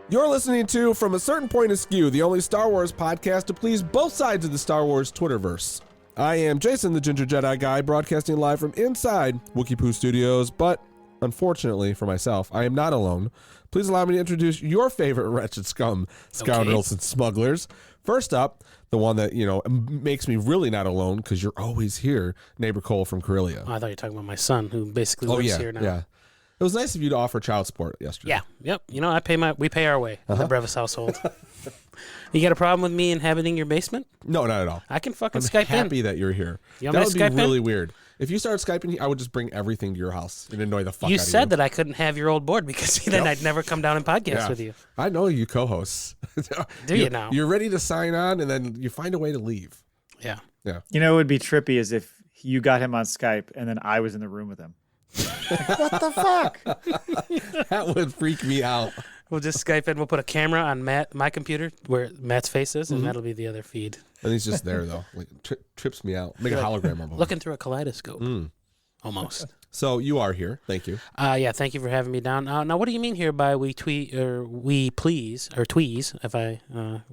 You're listening to From a Certain Point Askew, the only Star Wars podcast to please both sides of the Star Wars Twitterverse. I am Jason, the Ginger Jedi guy, broadcasting live from inside Wookiee Poo Studios, but unfortunately for myself, I am not alone. Please allow me to introduce your favorite wretched scum, scoundrels, and smugglers. First up, the one that, makes me really not alone because you're always here, Neighbor Cole from Corellia. Oh, I thought you were talking about my son, who basically lives here now. Yeah. It was nice of you to offer child support yesterday. Yeah, yep. We pay our way in the Brevis household. You got a problem with me inhabiting your basement? No, not at all. I can fucking I'm Skype in. happy that you're here. You that want would me to be Skype really in? weird. If you started Skyping, I would just bring everything to your house and annoy the fuck out of you. You said that I couldn't have your old board because then I'd never come down and podcast with you. I know you co-hosts. Do you now? You're ready to sign on, and then you find a way to leave. Yeah. Yeah. You know, it would be trippy as if you got him on Skype and then I was in the room with him. Like, what the fuck? That would freak me out. We'll just Skype in. We'll put a camera on my computer where Matt's face is, and that'll be the other feed. And he's just there, though. Like, trips me out. Make a hologram of him. Looking through a kaleidoscope. Almost. So you are here. Thank you. Yeah, thank you for having me down. Now, what do you mean here by we please, or tweeze, if I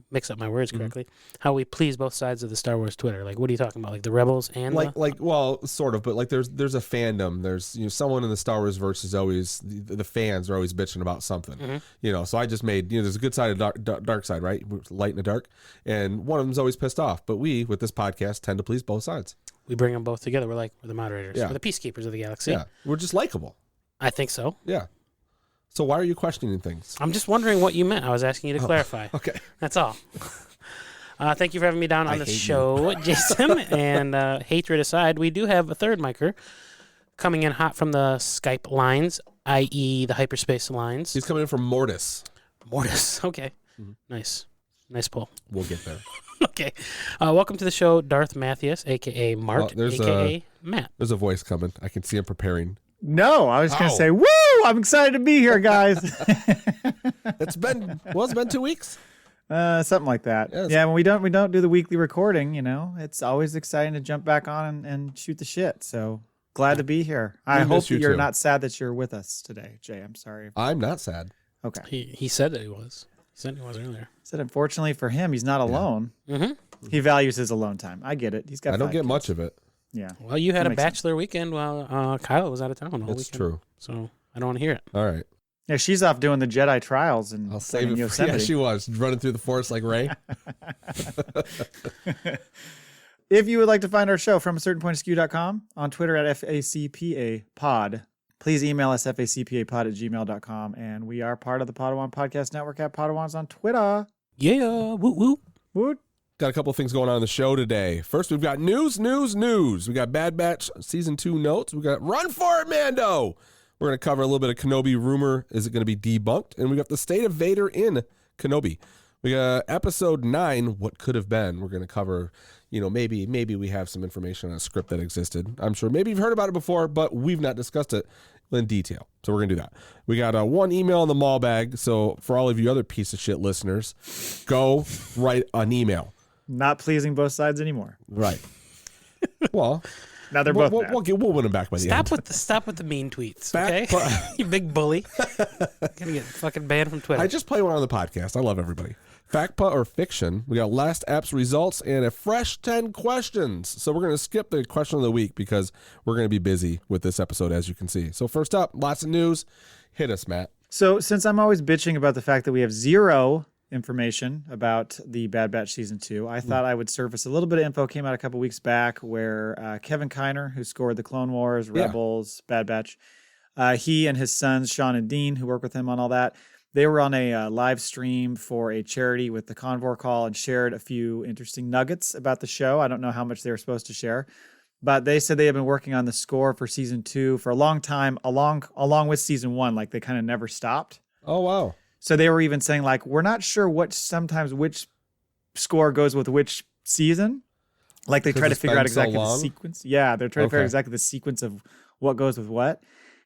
mix up my words correctly, how we please both sides of the Star Wars Twitter? Like, what are you talking about? Like the rebels and well, sort of, but like there's a fandom. There's someone in the Star Wars verse is always the fans are always bitching about something. So I just made there's a good side and dark side, right? Light and the dark, and one of them's always pissed off. But we with this podcast tend to please both sides. We bring them both together. We're the moderators. Yeah. We're the peacekeepers of the galaxy. Yeah, we're just likable. I think so. Yeah. So why are you questioning things? I'm just wondering what you meant. I was asking you to clarify. Okay. That's all. Thank you for having me down on the show, Jason. And hatred aside, we do have a third micer coming in hot from the Skype lines, i.e. the hyperspace lines. He's coming in from Mortis. Mortis. Okay. Nice pull. We'll get there. Okay. Welcome to the show, Darth Mathias, a.k.a. Mark, a.k.a. Matt. There's a voice coming. I can see him preparing. No, I was going to say, woo! I'm excited to be here, guys. It's been 2 weeks? Something like that. Yeah, when we don't do the weekly recording, it's always exciting to jump back on and shoot the shit. So glad to be here. I hope that you're not sad that you're with us today, Jay. I'm sorry. I'm not sad. Okay. He said that he was. He said he was earlier. Said unfortunately for him, he's not alone. He values his alone time. I get it. He's got. I don't get kids. much of it. Yeah. Well, you had a bachelor weekend while Kylo was out of town the whole weekend. It's true. So I don't want to hear it. All right. Yeah, she's off doing the Jedi trials and I'll save it. Yosemite. Yeah, she was running through the forest like Rey. If you would like to find our show from a certain point askew.com, on Twitter at FACPA pod. Please email us facpapod@gmail.com, and we are part of the Podawan Podcast Network at Podawans on Twitter. Yeah, woot woot. Woot. Got a couple of things going on in the show today. First, we've got news. We got Bad Batch Season 2 notes. We got Run For It, Mando. We're going to cover a little bit of Kenobi rumor. Is it going to be debunked? And we got the State of Vader in Kenobi. We got Episode 9, What Could Have Been. We're going to cover, maybe we have some information on a script that existed. I'm sure maybe you've heard about it before, but we've not discussed it in detail. So we're going to do that. We got one email in the Maul Bag. So for all of you other piece of shit listeners, go write an email. Not pleasing both sides anymore. Right. Well, now they're both we'll win them back by the end. Stop with the mean tweets, okay? You big bully. Gonna get fucking banned from Twitter. I just play one on the podcast. I love everybody. Fact, or fiction. We got last app's results and a fresh 10 questions. So we're going to skip the question of the week because we're going to be busy with this episode, as you can see. So first up, lots of news. Hit us, Matt. So since I'm always bitching about the fact that we have zero information about the Bad Batch Season 2, I thought I would surface a little bit of info. Came out a couple weeks back where Kevin Kiner, who scored the Clone Wars, Rebels, Bad Batch, he and his sons, Sean and Dean, who work with him on all that, they were on a live stream for a charity with the Convor Call and shared a few interesting nuggets about the show. I don't know how much they were supposed to share, but they said they have been working on the score for Season 2 for a long time, along with Season 1. Like, they kind of never stopped. Oh, wow. So they were even saying, like, we're not sure sometimes which score goes with which season. Like, they try to figure out exactly the sequence. Yeah, they're trying to figure out exactly the sequence of what goes with what.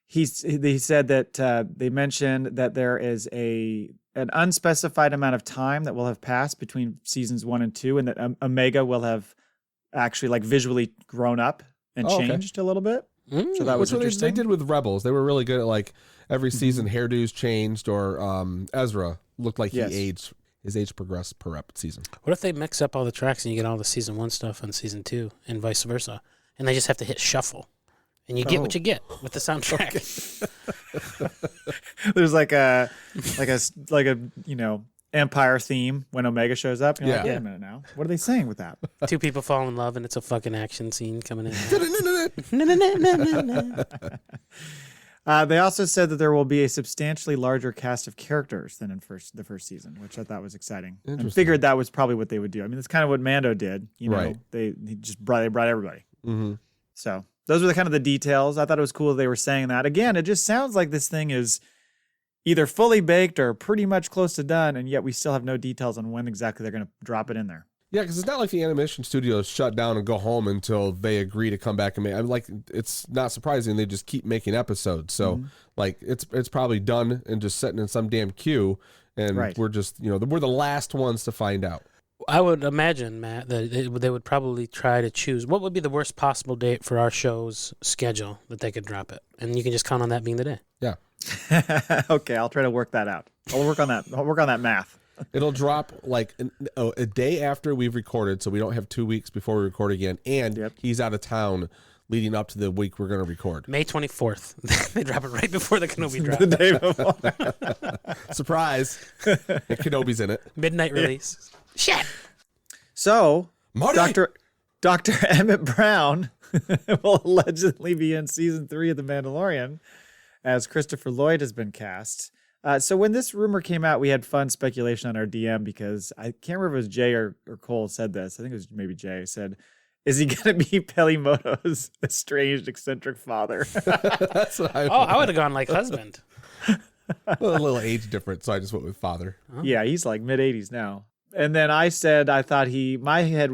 He said that they mentioned that there is an unspecified amount of time that will have passed between seasons 1 and 2, and that Omega will have actually like visually grown up and changed a little bit. So that was Which interesting. they did with Rebels. They were really good at like every season hairdos changed, or Ezra looked like Yes. he aged. His age progressed per season. What if they mix up all the tracks and you get all the season 1 stuff on season 2 and vice versa, and they just have to hit shuffle, and you get what you get with the soundtrack? There's like a Empire theme when Omega shows up. You're like, wait a minute now. What are they saying with that? 2 people fall in love and it's a fucking action scene coming in. They also said that there will be a substantially larger cast of characters than in the first season, which I thought was exciting. And figured that was probably what they would do. I mean, that's kind of what Mando did. You know, Right. they brought everybody. Mm-hmm. So those were the kind of the details. I thought it was cool that they were saying that. Again, it just sounds like this thing is either fully baked or pretty much close to done, and yet we still have no details on when exactly they're going to drop it in there. Yeah, because it's not like the animation studios shut down and go home until they agree to come back and make. I mean, like, it's not surprising they just keep making episodes. So, like, it's probably done and just sitting in some damn queue, and we're just we're the last ones to find out. I would imagine, Matt, that they would probably try to choose what would be the worst possible date for our show's schedule that they could drop it, and you can just count on that being the day. Yeah. Okay, I'll try to work that out. I'll work on that. I'll work on that math. It'll drop like a day after we've recorded, so we don't have 2 weeks before we record again. And he's out of town leading up to the week we're going to record. May 24th. They drop it right before the Kenobi drop. The day before. Surprise. And Kenobi's in it. Midnight release. Shit. So, Marty! Dr. Emmett Brown will allegedly be in season 3 of The Mandalorian, as Christopher Lloyd has been cast. So when this rumor came out, we had fun speculation on our DM because I can't remember if it was Jay or Cole said this. I think it was maybe Jay said, is he going to be Pelimoto's estranged eccentric father? That's what I would have gone like husband. a little age difference, so I just went with father. Oh. Yeah, he's like mid-80s now. And then I said I thought my head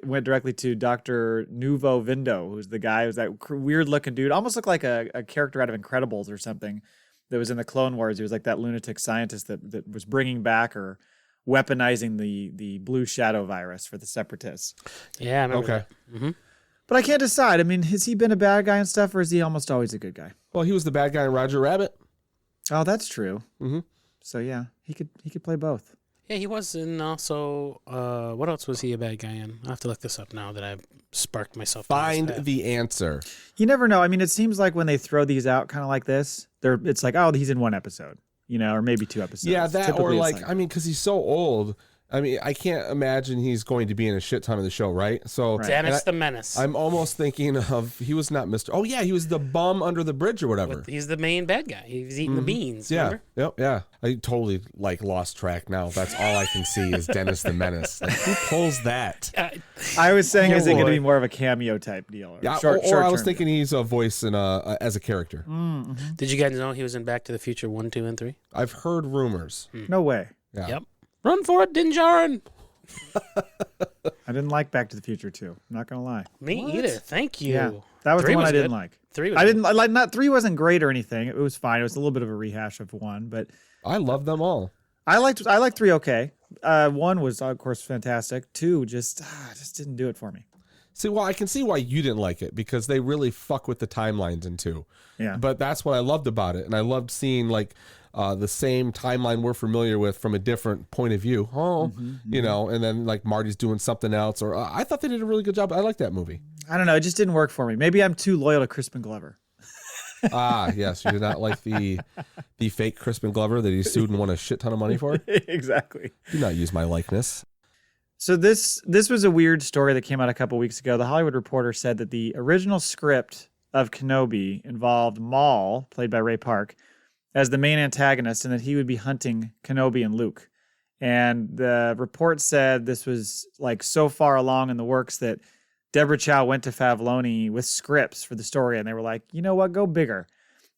went directly to Dr. Nuvo Vindo, who's the guy who's that weird-looking dude, almost looked like a character out of Incredibles or something. That was in the Clone Wars. He was like that lunatic scientist that was bringing back or weaponizing the blue shadow virus for the Separatists. Yeah, I remember that. Mm-hmm. But I can't decide. I mean, has he been a bad guy and stuff, or is he almost always a good guy? Well, he was the bad guy in Roger Rabbit. Oh, that's true. Mm-hmm. So yeah, he could play both. Yeah, he was in also, what else was he a bad guy in? I'll have to look this up now that I've sparked myself. Find the answer. You never know. I mean, it seems like when they throw these out kind of like this, it's like, oh, he's in one episode, or maybe 2 episodes. Yeah, that Typically, or like, I mean, because he's so old. I mean, I can't imagine he's going to be in a shit ton of the show, right? So Dennis the Menace. I'm almost thinking of he was not Mr. Oh yeah, he was the bum under the bridge or whatever. He's the main bad guy. He's eating the beans. Yeah, Remember? yep, yeah. I totally lost track now. That's all I can see is Dennis the Menace. Like, who pulls that? I was saying, is it going to boy. be more of a cameo type deal? Yeah, Short or I was term thinking he's a voice in as a character. Mm-hmm. Did you guys know he was in Back to the Future 1, 2, and 3? I've heard rumors. No way. Yeah. Yep. Run for it, Din Djarin. I didn't like Back to the Future 2. I'm not going to lie. Me either. Thank you. Yeah, that was 3 the one I didn't good. like. 3 was I good. didn't like. Not 3 wasn't great or anything. It was fine. It was a little bit of a rehash of 1, but I love them all. I liked 3 okay. 1 was of course fantastic. 2 just didn't do it for me. See, well, I can see why you didn't like it because they really fuck with the timelines in 2. Yeah. But that's what I loved about it, and I loved seeing the same timeline we're familiar with from a different point of view. And then like Marty's doing something else, or I thought they did a really good job. I like that movie. I don't know. It just didn't work for me. Maybe I'm too loyal to Crispin Glover. Yes, you did not like the fake Crispin Glover that he sued and won a shit ton of money for. Exactly. Do not use my likeness. So this was a weird story that came out a couple weeks ago. The Hollywood Reporter said that the original script of Kenobi involved Maul, played by Ray Park, as the main antagonist, and that he would be hunting Kenobi and Luke. And the report said this was like so far along in the works that Deborah Chow went to Favloni with scripts for the story, and they were like, you know what, go bigger.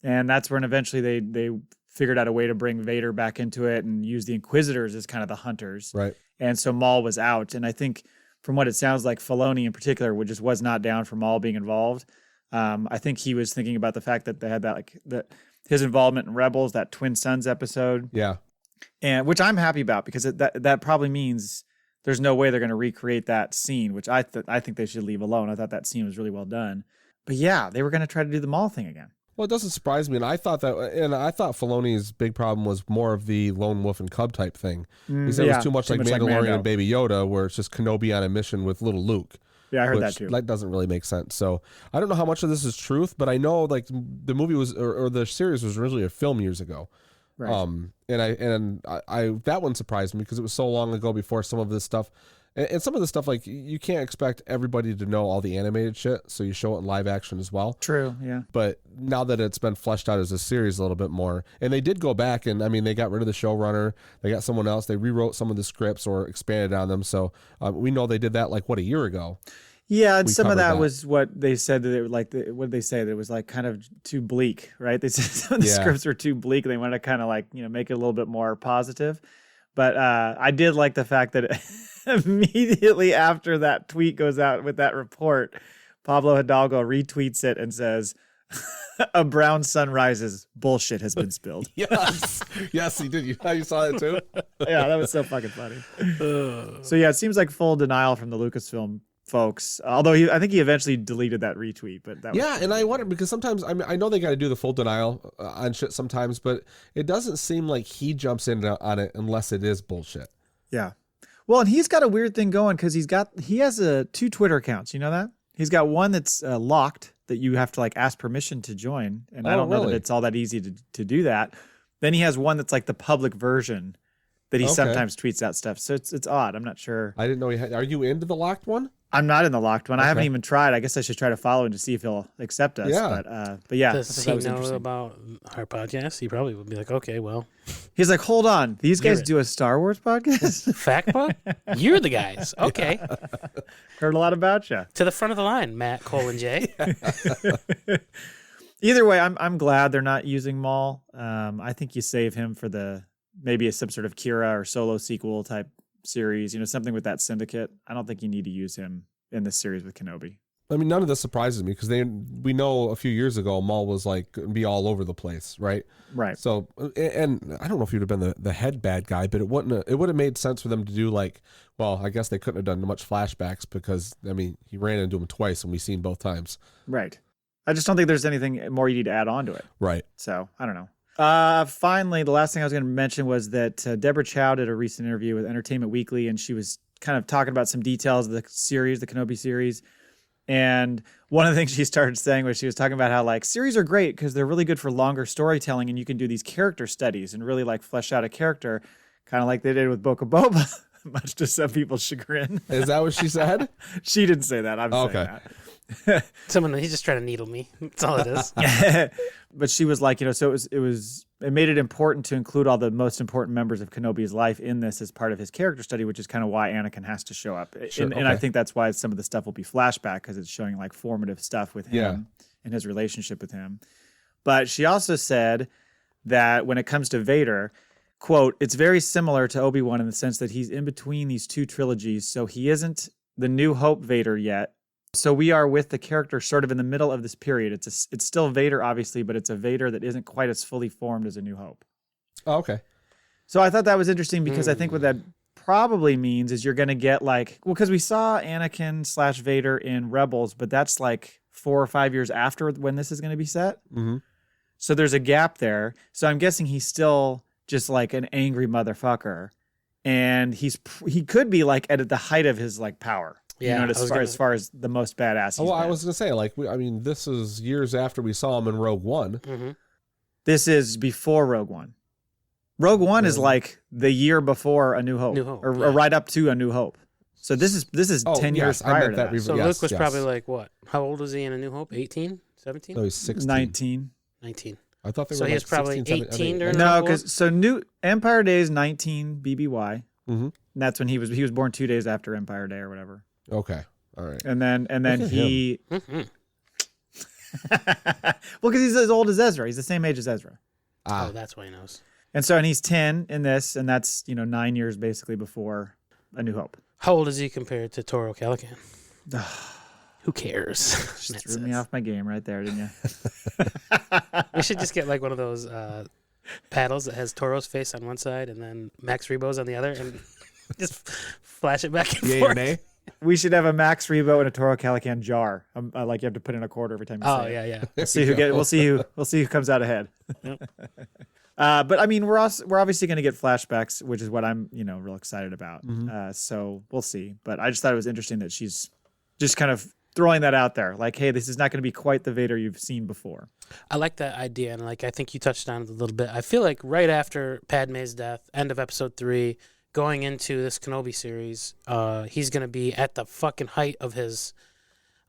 And that's when eventually they figured out a way to bring Vader back into it and use the Inquisitors as kind of the hunters. Right. And so Maul was out. And I think from what it sounds like, Filoni in particular just was not down for Maul being involved. I think he was thinking about the fact that they had that his involvement in Rebels, that Twin Sons episode. Yeah. And which I'm happy about because that probably means there's no way they're going to recreate that scene, which I think they should leave alone. I thought that scene was really well done. But yeah, they were going to try to do the Maul thing again. Well, it doesn't surprise me, and I thought Filoni's big problem was more of the lone wolf and cub type thing. He said it was too much like Mandalorian Mando. and Baby Yoda, where it's just Kenobi on a mission with little Luke. Yeah, I heard that too. That doesn't really make sense. So I don't know how much of this is truth, but I know like the movie was or the series was originally a film years ago. Right. And I that one surprised me because it was so long ago before some of this stuff. And some of the stuff, like, you can't expect everybody to know all the animated shit, so you show it in live action as well. True, yeah. But now that it's been fleshed out as a series a little bit more, and they did go back, and, I mean, they got rid of the showrunner, they got someone else, they rewrote some of the scripts or expanded on them, so we know they did that, like, a year ago? Yeah, and some of that was what they said that it was like. What did they say? That it was like kind of too bleak, right? They said some of the scripts were too bleak. And they wanted to kind of like make it a little bit more positive. But I did like the fact that immediately after that tweet goes out with that report, Pablo Hidalgo retweets it and says, "A brown sun rises. Bullshit has been spilled." Yes, he did. You saw it too. Yeah, that was so fucking funny. So yeah, it seems like full denial from the Lucasfilm folks. Although I think he eventually deleted that retweet, but that was and I wonder because sometimes I know they got to do the full denial on shit sometimes, but it doesn't seem like he jumps in on it unless it is bullshit. Yeah. Well, and he's got a weird thing going because he has two Twitter accounts. You know that? He's got one that's locked that you have to like ask permission to join, and I don't know that it's all that easy to do that. Then he has one that's like the public version that he sometimes tweets out stuff. So it's odd. I'm not sure. I didn't know he had. Are you into the locked one? I'm not in the locked one. I haven't even tried. I guess I should try to follow him to see if he'll accept us. Yeah. But yeah. Does he know about our podcast? He probably would be like, okay, well. He's like, hold on. These guys do a Star Wars podcast? Fact book? You're the guys. Okay. Heard a lot about you. To the front of the line, Matt, J. Either way, I'm glad they're not using Maul. I think you save him for maybe some sort of Kira or Solo sequel type series, something with that syndicate. I don't think you need to use him in this series with Kenobi. I mean, none of this surprises me because we know a few years ago Maul was like be all over the place, right? Right. So, and I don't know if he would have been the head bad guy, but it would have made sense for them to do like, well, I guess they couldn't have done much flashbacks because I mean he ran into him twice and we've seen both times. Right. I just don't think there's anything more you need to add on to it. Right. So I don't know. Finally, the last thing I was going to mention was that Deborah Chow did a recent interview with Entertainment Weekly, and she was kind of talking about some details of the series, the Kenobi series. And one of the things she started saying was she was talking about how like series are great because they're really good for longer storytelling, and you can do these character studies and really like flesh out a character, kind of like they did with Boca Boba, much to some people's chagrin. Is that what she said? She didn't say that. I'm saying that. He's just trying to needle me. That's all it is. But she was like, so it made it important to include all the most important members of Kenobi's life in this as part of his character study, which is kind of why Anakin has to show up. Sure, and I think that's why some of the stuff will be flashback because it's showing like formative stuff with him and his relationship with him. But she also said that when it comes to Vader, quote, it's very similar to Obi-Wan in the sense that he's in between these two trilogies. So he isn't the New Hope Vader yet. So we are with the character sort of in the middle of this period. It's still Vader, obviously, but it's a Vader that isn't quite as fully formed as A New Hope. Oh, okay. So I thought that was interesting because I think what that probably means is you're going to get because we saw Anakin / Vader in Rebels, but that's like 4 or 5 years after when this is going to be set. Mm-hmm. So there's a gap there. So I'm guessing he's still just like an angry motherfucker, and he could be like at the height of his like power. Yeah, as far as the most badass. Oh, well, I was gonna say this is years after we saw him in Rogue One. Mm-hmm. This is before Rogue One. Rogue One is like the year before A New Hope, or right up to A New Hope. So this is 10 years prior to that. So Luke was probably like what? How old was he in A New Hope? 18, 17? No, he's 16. 19. I thought they were. So he was probably 16, 18 during. No, because New Empire Day is 19 BBY. Mm-hmm. And that's when he was born 2 days after Empire Day or whatever. Okay. All right. And then he well, because he's as old as Ezra. He's the same age as Ezra. Oh, that's why he knows. And he's 10 in this, and that's 9 years basically before A New Hope. How old is he compared to Toro Calican? Who cares? Just threw me off my game right there, didn't you? We should just get like one of those paddles that has Toro's face on one side and then Max Rebo's on the other, and just flash it back and forth. We should have a Max Rebo and a Toro Calican jar. Like you have to put in a quarter every time you say it. Yeah. We'll see who comes out ahead. Yep. But I mean, we're obviously going to get flashbacks, which is what I'm real excited about. So we'll see. But I just thought it was interesting that she's just kind of throwing that out there, like, hey, this is not going to be quite the Vader you've seen before. I like that idea, and like I think you touched on it a little bit. I feel like right after Padme's death, end of episode 3, going into this Kenobi series, he's going to be at the fucking height of his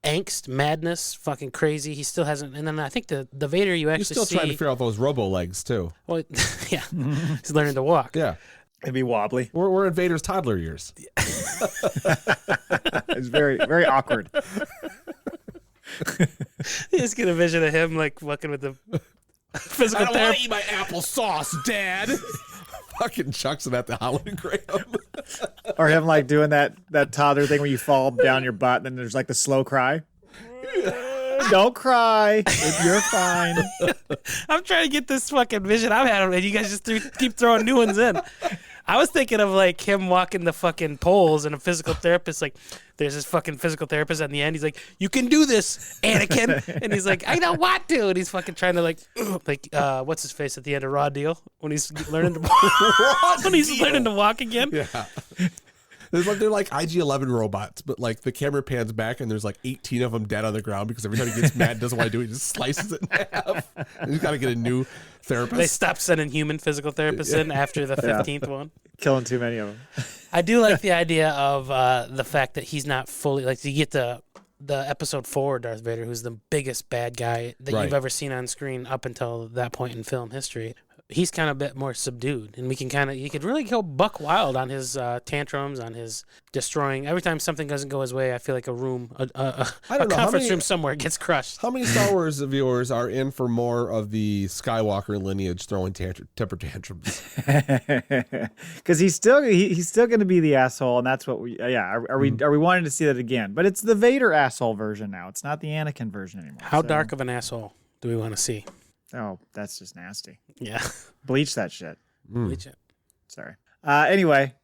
angst, madness, fucking crazy. He still hasn't. And then I think the Vader you actually He's still trying to figure out those robo legs too. Well, yeah, he's learning to walk. Yeah, It'd be wobbly. we're in Vader's toddler years. It's very, very awkward. You just get a vision of him like fucking with the physical I don't want therapist. to eat my applesauce, Dad. Fucking chucks him at the hologram. Or him like doing that toddler thing where you fall down your butt and then there's like the slow cry. Don't cry. You're fine. I'm trying to get this fucking vision I've had, and you guys just keep throwing new ones in. I was thinking of like him walking the fucking poles and a physical therapist. Like, there's this fucking physical therapist at the end. He's like, "You can do this, Anakin," and he's like, "I don't want to," and he's fucking trying to like what's his face at the end of Raw Deal when he's learning to learning to walk again. Yeah. They're like IG-11 robots, but like the camera pans back and there's like 18 of them dead on the ground because every time he gets mad and doesn't want to do it, he just slices it in half. And he's got to get a new therapist. They stopped sending human physical therapists in after the 15th one. Killing too many of them. I do like the idea of the fact that he's not fully, like, you get the episode 4 Darth Vader, who's the biggest bad guy that you've ever seen on screen up until that point in film history. He's kind of a bit more subdued, and he could really go buck wild on his tantrums, on his destroying. Every time something doesn't go his way, I feel like a conference room somewhere gets crushed. How many Star Wars viewers are in for more of the Skywalker lineage throwing temper tantrums? Because he's still going to be the asshole, and that's what we. Are we wanting to see that again? But it's the Vader asshole version now. It's not the Anakin version anymore. How dark of an asshole do we want to see? Oh, that's just nasty. Yeah. Bleach that shit. Bleach it. Sorry. Anyway,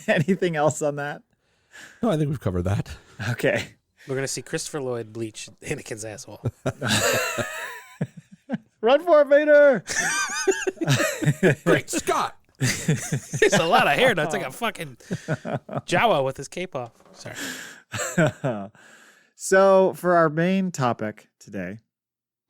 anything else on that? No, I think we've covered that. Okay. We're going to see Christopher Lloyd bleach Anakin's asshole. Run for it, Vader! Great Scott! There's a lot of hair. That's like a fucking Jawa with his cape off. Sorry. So, for our main topic today,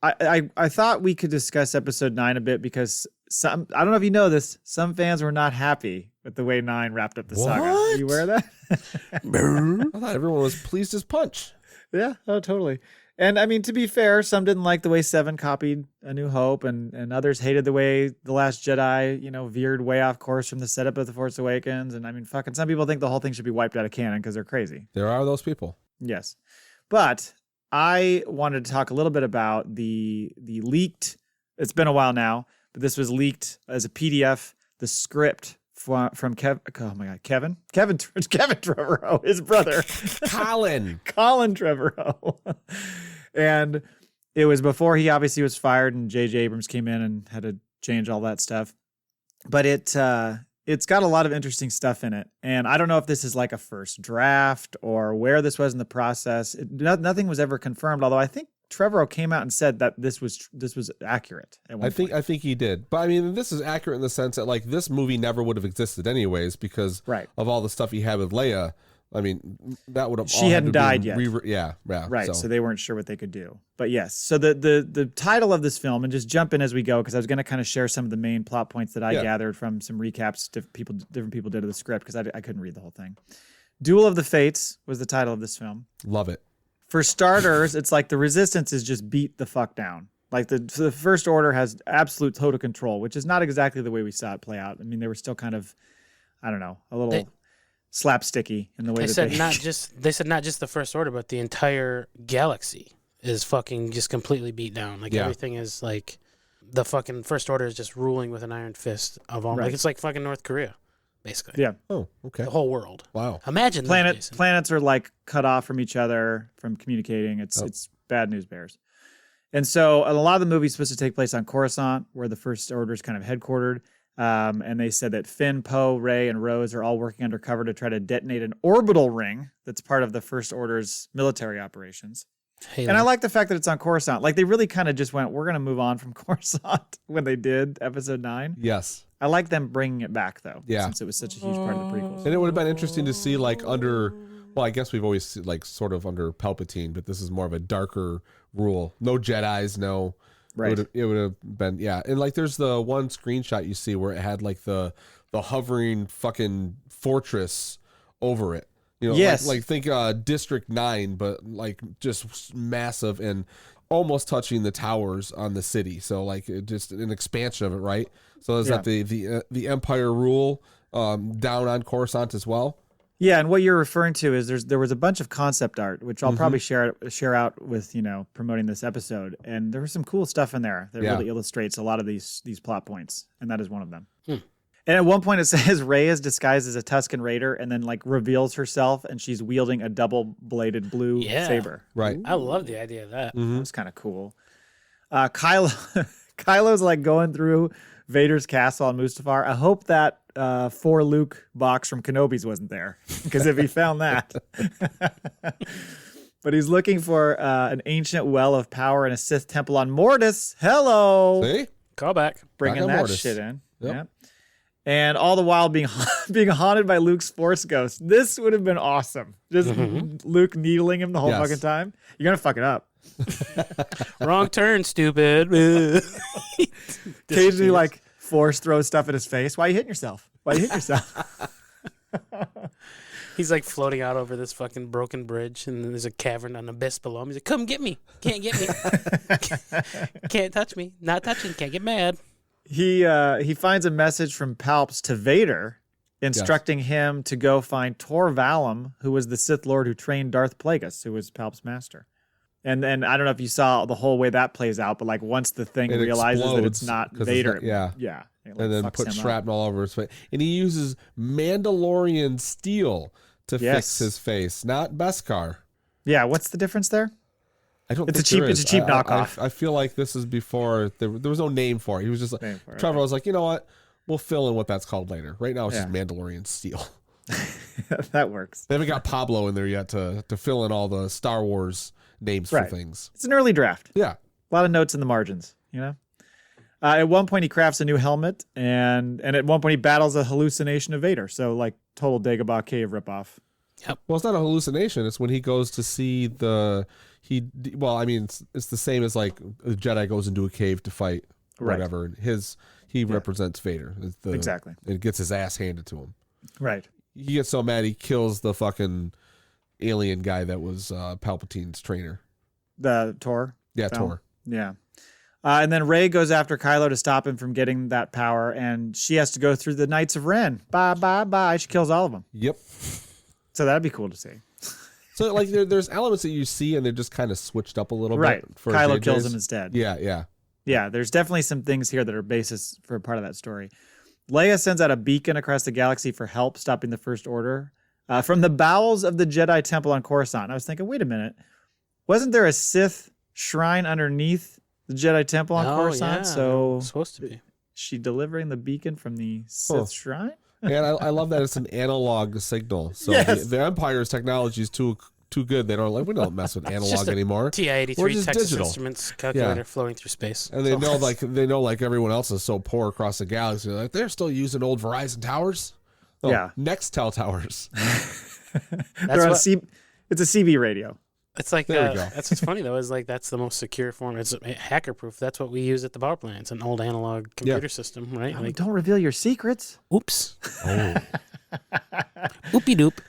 I thought we could discuss episode 9 a bit because I don't know if you know this, some fans were not happy with the way 9 wrapped up the saga. Are you aware of that? I thought everyone was pleased as punch. Yeah, oh, totally. And I mean, to be fair, some didn't like the way 7 copied A New Hope, and others hated the way The Last Jedi, veered way off course from the setup of The Force Awakens. And I mean, fucking some people think the whole thing should be wiped out of canon because they're crazy. There are those people. Yes. But I wanted to talk a little bit about the leaked, it's been a while now, but this was leaked as a PDF, the script from Kevin Trevorrow, his brother. Colin Trevorrow. And it was before he obviously was fired and J.J. Abrams came in and had to change all that stuff. But it's got a lot of interesting stuff in it. And I don't know if this is like a first draft or where this was in the process. Nothing was ever confirmed, although I think Trevorrow came out and said that this was accurate at one point. I think he did. But I mean, this is accurate in the sense that like this movie never would have existed anyways because of all the stuff he had with Leia. I mean, that would have she hadn't died yet. Yeah. Right. So they weren't sure what they could do. But yes. So the title of this film, and just jump in as we go, because I was going to kind of share some of the main plot points that I gathered from some recaps different people did of the script, because I couldn't read the whole thing. Duel of the Fates was the title of this film. Love it. For starters, it's like the Resistance is just beat the fuck down. Like the First Order has absolute total control, which is not exactly the way we saw it play out. I mean, they were still kind of, I don't know, a little slapsticky in the way they said not just the First Order, but the entire galaxy is fucking just completely beat down. Like everything is like the fucking First Order is just ruling with an iron fist of all. Like it's like fucking North Korea, basically. Yeah. Oh, okay. The whole world. Wow. Imagine planets are like cut off from each other from communicating. It's bad news bears. And so a lot of the movie is supposed to take place on Coruscant, where the First Order is kind of headquartered. And they said that Finn, Poe, Rey, and Rose are all working undercover to try to detonate an orbital ring that's part of the First Order's military operations. Halo. And I like the fact that it's on Coruscant. Like, they really kind of just went, we're going to move on from Coruscant when they did Episode 9. Yes. I like them bringing it back, though, Yeah. since it was such a huge part of the prequels. And it would have been interesting to see, like, under... Well, I guess we've always, like, sort of under Palpatine, but this is more of a darker rule. No Jedis, no... Right. It would have been, yeah. And, like, there's the one screenshot you see where it had, like, the hovering fucking fortress over it. You know, yes. like think District 9, but like just massive and almost touching the towers on the city. So like just an expansion of it, right? So is that the Empire rule down on Coruscant as well? Yeah, and what you're referring to is there was a bunch of concept art, which I'll probably share out with, promoting this episode. And there was some cool stuff in there that really illustrates a lot of these plot points, and that is one of them. And at one point it says Rey is disguised as a Tusken Raider and then like reveals herself and she's wielding a double-bladed blue saber. Right. I love the idea of that. That was kind of cool. Kylo's like going through Vader's castle on Mustafar. I hope that for Luke box from Kenobi's wasn't there, because if he found that. But he's looking for an ancient well of power in a Sith temple on Mortis. Hello. See? Call back. Bringing that Mortis. shit in. Yep. Yeah. And all the while being haunted by Luke's Force ghost. This would have been awesome. Just Luke needling him the whole fucking time. You're going to fuck it up. Wrong turn, stupid. Occasionally, like, Force throws stuff at his face. Why are you hitting yourself? Why are you hitting yourself? He's like floating out over this fucking broken bridge, and then there's a cavern, an abyss below him. He's like, come get me. Can't get me. Can't touch me. Not touching. Can't get mad. He finds a message from Palps to Vader, instructing him to go find Tor Valum, who was the Sith Lord who trained Darth Plagueis, who was Palps' master. And then I don't know if you saw the whole way that plays out, but like once the thing realizes that it's not Vader, it's not, it, like, and then put shrapnel all over his face, and he uses Mandalorian steel to fix his face, not Beskar. Yeah, what's the difference there? I don't. It's think a cheap knockoff. I feel like this is before there was no name for it. He was just like Trevor was like, you know what? We'll fill in what that's called later. Right now, it's just Mandalorian steel. That works. They haven't got Pablo in there yet to fill in all the Star Wars names for things. It's an early draft. Yeah, a lot of notes in the margins. At one point, he crafts a new helmet, and at one point, he battles a hallucination of Vader. So, like, total Dagobah Cave ripoff. Yep. Well, it's not a hallucination. It's when he goes to see it's the same as like a Jedi goes into a cave to fight whatever. He represents Vader. Exactly. And gets his ass handed to him. Right. He gets so mad he kills the fucking alien guy that was Palpatine's trainer. The Tor? Yeah, Tor. Yeah. And then Rey goes after Kylo to stop him from getting that power, and she has to go through the Knights of Ren. Bye, bye, bye. She kills all of them. Yep. So that'd be cool to see. So like there's elements that you see and they're just kind of switched up a little bit. Right. For Kylo JJ's. kills him instead. Yeah. Yeah, there's definitely some things here that are basis for part of that story. Leia sends out a beacon across the galaxy for help stopping the First Order from the bowels of the Jedi Temple on Coruscant. I was thinking, wait a minute. Wasn't there a Sith shrine underneath the Jedi Temple on Coruscant? Yeah. So It's supposed to be. She delivering the beacon from the Sith shrine? And I love that it's an analog signal. So the Empire's technology is too good. We don't mess with analog anymore. TI-83 We're just Texas digital. Instruments calculator floating through space. And they know like everyone else is so poor across the galaxy. Like they're still using old Verizon towers. Oh, Yeah. Nextel towers. They're on it's a CB radio. It's like There we go. that's what's funny though, is like that's the most secure form. It's hacker proof. That's what we use at the power plant. It's an old analog computer system, right? Like, don't reveal your secrets. Oops. Oopie doop.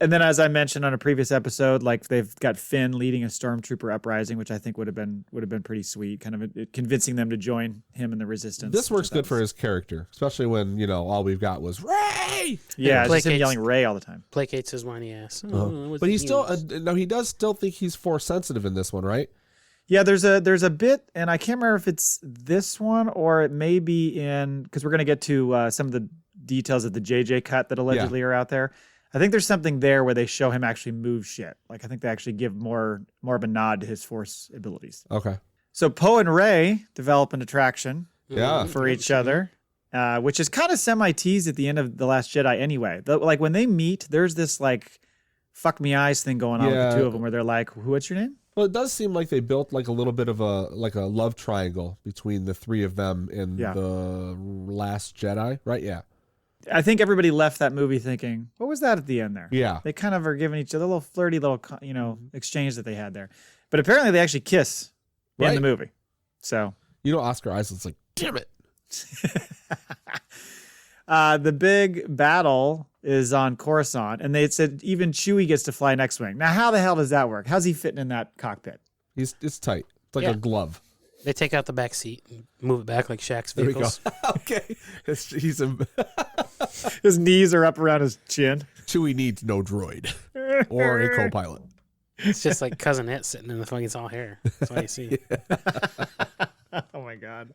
And then, as I mentioned on a previous episode, like they've got Finn leading a stormtrooper uprising, which I think would have been pretty sweet, kind of convincing them to join him in the resistance. This works good for his character, especially when all we've got was Rey. Yeah, just him yelling Rey all the time. Placates his whiny ass. But he's still he does still think he's Force sensitive in this one, right? Yeah, there's a bit, and I can't remember if it's this one or it may be in, because we're going to get to some of the details of the JJ cut that allegedly are out there. I think there's something there where they show him actually move shit. Like I think they actually give more of a nod to his Force abilities. Okay. So Poe and Rey develop an attraction. Yeah. for each other, which is kind of semi-teased at the end of The Last Jedi anyway. Like when they meet, there's this like fuck me eyes thing going on with the two of them where they're like, what's your name? Well, it does seem like they built like a little bit of a love triangle between the three of them in The Last Jedi, right? Yeah. I think everybody left that movie thinking, what was that at the end there? Yeah. They kind of are giving each other a little flirty little, exchange that they had there. But apparently they actually kiss in the movie. So, Oscar Isaac's like, damn it. The big battle is on Coruscant, and they said even Chewie gets to fly an X-Wing. Now, how the hell does that work? How's he fitting in that cockpit? It's tight. It's like a glove. They take out the back seat and move it back like Shaq's There we vehicles. go. Okay. His knees are up around his chin. Chewie needs no droid or a co-pilot. It's just like Cousin It sitting in the fucking all hair. That's all you see. Oh my god,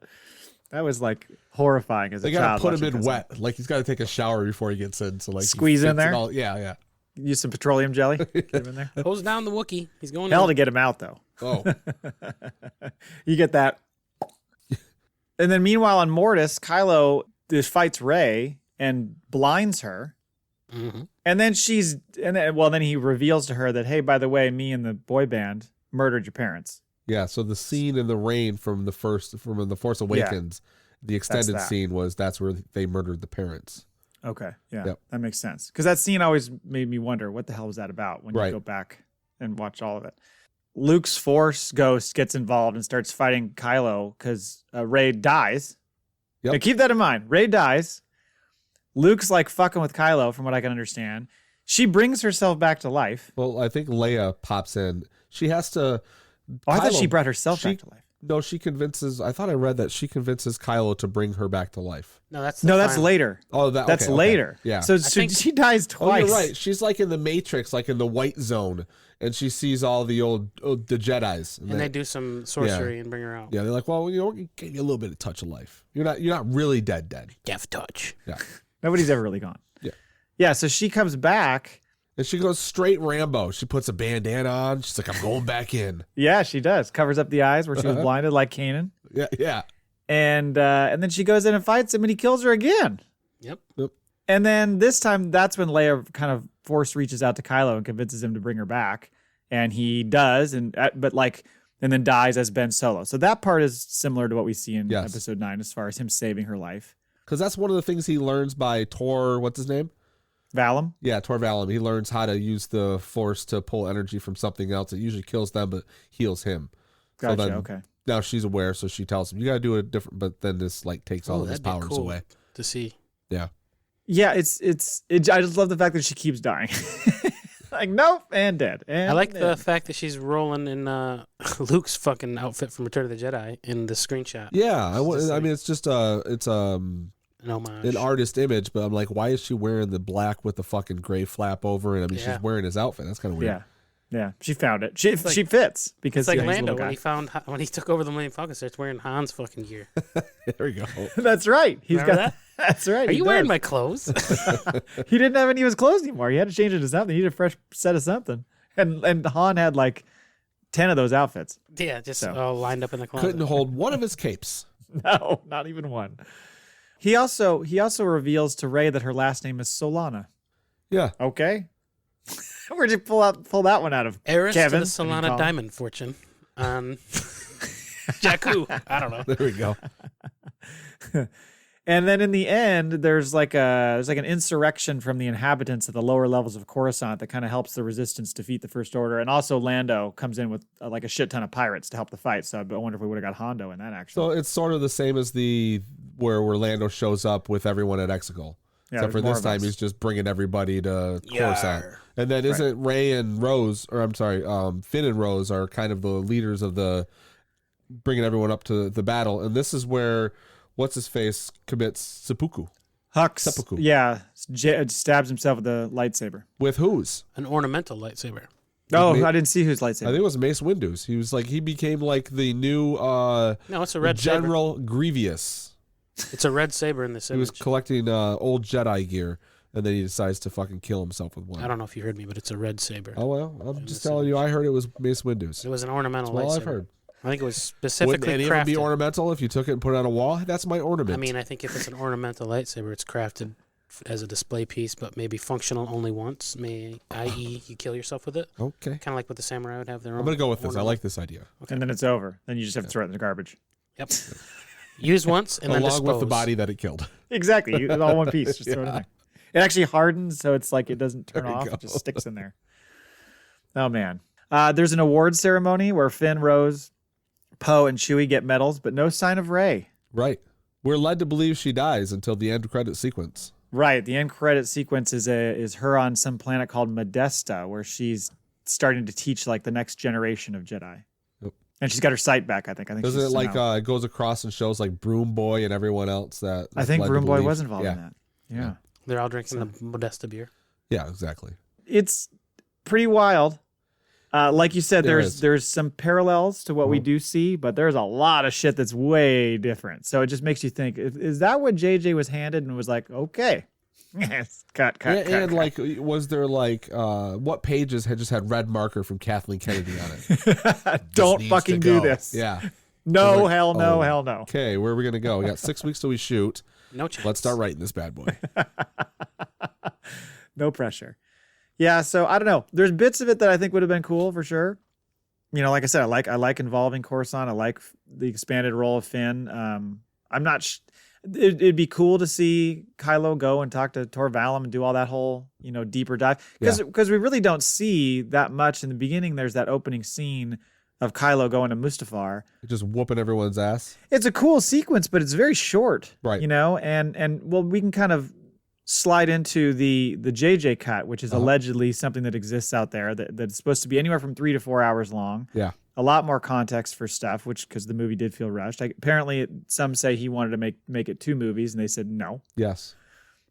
that was like horrifying as a child. They gotta put him in watching wet. Like he's got to take a shower before he gets in. So like squeeze in there. Yeah. Use some petroleum jelly. Get him in there. Hose down the Wookiee. He's going Hell in. to get him out though. Oh. You get that. And then meanwhile on Mortis, Kylo fights Rey and blinds her. Mm-hmm. And then then he reveals to her that, hey, by the way, me and the boy band murdered your parents. Yeah, so the scene in the rain from the Force Awakens, the extended scene that's where they murdered the parents. Okay, yeah, Yep. that makes sense. Because that scene always made me wonder, what the hell was that about when you Right. go back and watch all of it. Luke's Force ghost gets involved and starts fighting Kylo because Rey dies. Yep. Now keep that in mind. Rey dies. Luke's like fucking with Kylo, from what I can understand. She brings herself back to life. Well, I think Leia pops in. She has to. Oh, I thought Kylo- she brought herself back to life. No, she convinces. I thought I read that she convinces Kylo to bring her back to life. No, that's later. Oh, That's okay. later. Yeah. So think- she dies Oh, twice. you're right. She's like in the Matrix, like in the white zone, and she sees all the the Jedis, And they do some sorcery and bring her out. Yeah, they're like, well, we gave you a little bit of touch of life. You're not really dead. Death touch. Yeah. Nobody's ever really gone. Yeah. Yeah, so she comes back. And she goes straight Rambo. She puts a bandana on. She's like, I'm going back in. Yeah, she does. Covers up the eyes where she was blinded like Kanan. Yeah. And then she goes in and fights him and he kills her again. Yep. And then this time, that's when Leia kind of force reaches out to Kylo and convinces him to bring her back. And he does, and then dies as Ben Solo. So that part is similar to what we see in Episode 9 as far as him saving her life. Because that's one of the things he learns by Tor, what's his name? Valum? Yeah, Tor Valum. He learns how to use the Force to pull energy from something else. It usually kills them, but heals him. Gotcha, so then, okay. Now she's aware, so she tells him, you got to do it different, but then this like takes all of his that'd be powers cool away. to see. Yeah. Yeah, I just love the fact that she keeps dying. Like, nope, and dead. And I like the fact that she's rolling in Luke's fucking outfit from Return of the Jedi in the screenshot. Yeah, I mean, it's just An homage. an artist image, but I'm like, why is she wearing the black with the fucking gray flap over it? I mean, she's wearing his outfit. That's kind of weird. Yeah, she found it. She fits because It's like he's a Lando little guy. when he took over the Millennium Falcon, starts wearing Han's fucking gear. There we go. That's right. He's Remember got that? That's right. Are he you wearing does. my clothes? He didn't have any of his clothes anymore. He had to change it to something. He needed a fresh set of something. And Han had like 10 of those outfits. Yeah, just all lined up in the closet. Couldn't hold one of his capes. No, not even one. He also reveals to Rey that her last name is Solana. Yeah. Okay. Where'd you pull that one out of? Heiress Kevin? to the Solana diamond fortune on Jakku. I don't know. There we go. And then in the end, there's like an insurrection from the inhabitants of the lower levels of Coruscant that kind of helps the resistance defeat the First Order. And also Lando comes in with like a shit ton of pirates to help the fight. So I wonder if we would have got Hondo in that action. So it's sort of the same as where Lando shows up with everyone at Exegol. Yeah, Except for there's more this of time, us. he's just bringing everybody to Coruscant. Yar. And then isn't Rey and Rose, or I'm sorry, Finn and Rose are kind of the leaders of bringing everyone up to the battle. And this is where what's-his-face commits seppuku. Seppuku. Yeah, stabs himself with a lightsaber. With whose? An ornamental lightsaber. Oh, Ma- I didn't see whose I lightsaber. think it was Mace Windu's. He became like the new No, it's a red General Grievous. saber. It's a red saber in this He image. was collecting old Jedi gear, and then he decides to fucking kill himself with one. I don't know if you heard me, but it's a red saber. Oh, well, I'm In just this telling you, image. I heard it was Mace Windu's. It was an ornamental That's all lightsaber. I've heard. I think it was specifically Wouldn't any crafted. of them be ornamental if you took it and put it on a wall? That's my ornament. I mean, I think if it's an ornamental lightsaber, it's crafted as a display piece, but maybe functional only once, i.e. you kill yourself with it. Okay. Kind of like what the samurai would have their own. I'm going to go with this. I ornament. like this idea. And then it's over. Then you just have to throw it in the garbage. Yep. Use once and then Along dispose. with the body that it killed. Exactly. It's all one piece. Just throw it in there. It actually hardens, so it's like it doesn't turn There you off. go. It just sticks in there. Oh, man. There's an award ceremony where Finn, Rose, Poe, and Chewie get medals, but no sign of Rey. Right. We're led to believe she dies until the end credit sequence. Right. The end credit sequence is her on some planet called Modesta, where she's starting to teach like the next generation of Jedi. Yep. And she's got her sight back, I think. Doesn't she's it like somehow- it goes across and shows like Broom Boy and everyone else that I think led to Broom Boy believe- was involved yeah. in that. Yeah. They're all drinking the Modesta beer. Yeah, exactly. It's pretty wild. Like you said, There there's some parallels to what we do see, but there's a lot of shit that's way different. So it just makes you think: is that what JJ was handed and was like, okay, yes, cut. And like, was there like what pages had just had red marker from Kathleen Kennedy on it? Don't This fucking needs to do go. this. Yeah. No, Like, hell no, oh, hell no. Okay, where are we gonna go? We got 6 weeks till we shoot. No chance. Let's start writing this bad boy. No pressure. Yeah, so I don't know. There's bits of it that I think would have been cool for sure. You know, like I said, I like involving Coruscant. I like the expanded role of Finn. I'm not. It'd be cool to see Kylo go and talk to Tor Valum and do all that whole deeper dive because we really don't see that much in the beginning. There's that opening scene of Kylo going to Mustafar. Just whooping everyone's ass. It's a cool sequence, but it's very short. Right. And well, we can kind of slide into the JJ cut, which is allegedly something that exists out there that's supposed to be anywhere from 3 to 4 hours long. Yeah. A lot more context for stuff, because the movie did feel rushed. Apparently, some say he wanted to make it 2 movies, and they said no. Yes.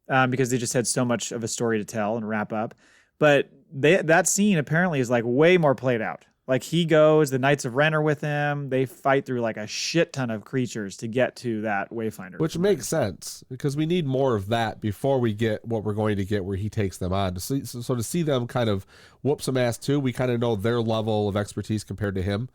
Because they just had so much of a story to tell and wrap up. But that scene apparently is like way more played out. Like he goes, the Knights of Ren are with him. They fight through like a shit ton of creatures to get to that Wayfinder. Which makes sense because we need more of that before we get what we're going to get where he takes them on. So to see them kind of whoop some ass too, we kind of know their level of expertise compared to him.